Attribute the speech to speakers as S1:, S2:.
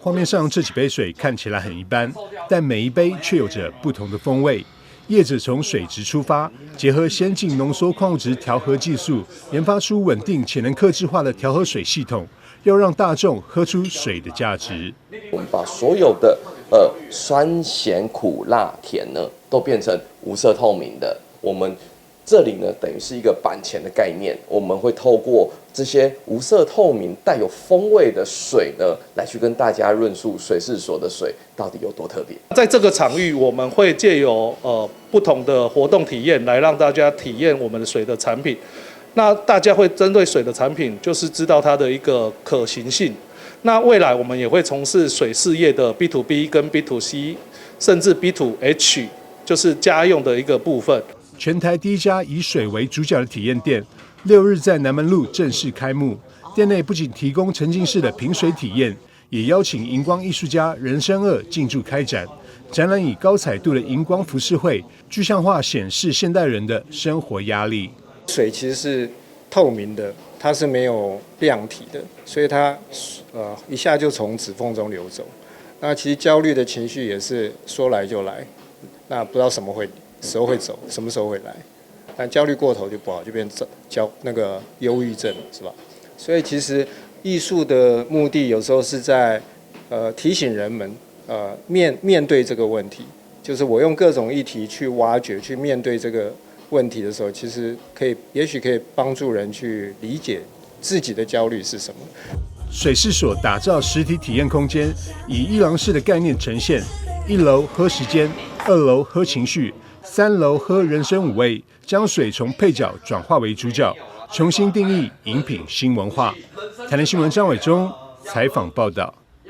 S1: 畫面上這幾杯水看起來很一般，但每一杯卻有着不同的風味。業者從水質出發，結合先進濃縮礦物質調和技術，研發出穩定且能客製化的調和水系統，要讓大眾喝出水的價值。
S2: 我們把所有的酸鹹苦辣甜呢，都變成無色透明的。我們這裡呢，等於是一個板前的概念，我們會透過這些無色透明、帶有風味的水呢，來去跟大家論述水試所的水到底有多特別。
S3: 在這個場域，我們會借由不同的活動體驗，來讓大家體驗我們的水的產品。那大家會針對水的產品，就是知道它的一個可行性。那未來我們也會從事水事業的 B2B 跟 B2C， 甚至 B2H， 就是家用的一個部分。
S1: 全台第一家以水為主角的體驗店，6日在南門路正式開幕。店內不僅提供沉浸式的品水體驗，也邀請熒光藝術家人生2進駐開展。展覽以高彩度的熒光浮世繪，具象化顯示現代人的生活壓力。
S4: 水其實是透明的，它是沒有量體的，所以它一下就從指縫中流走。那其實焦慮的情緒也是說來就來，那不知道什麼時候會走，什麼時候會來。但焦慮過頭就不好，就變成那個憂鬱症，是吧？所以其實藝術的目的有時候是在提醒人們面對這個問題，就是我用各種議題去挖掘、去面對這個問題的時候，其實也許可以幫助人去理解自己的焦慮是什麼。
S1: 水試所打造實體體驗空間，以一廊式的概念呈現：1樓喝時間，2樓喝情緒，3樓喝人生5味，將水從配角轉化為主角，重新定義飲品新文化。台南新聞張偉忠採訪報道。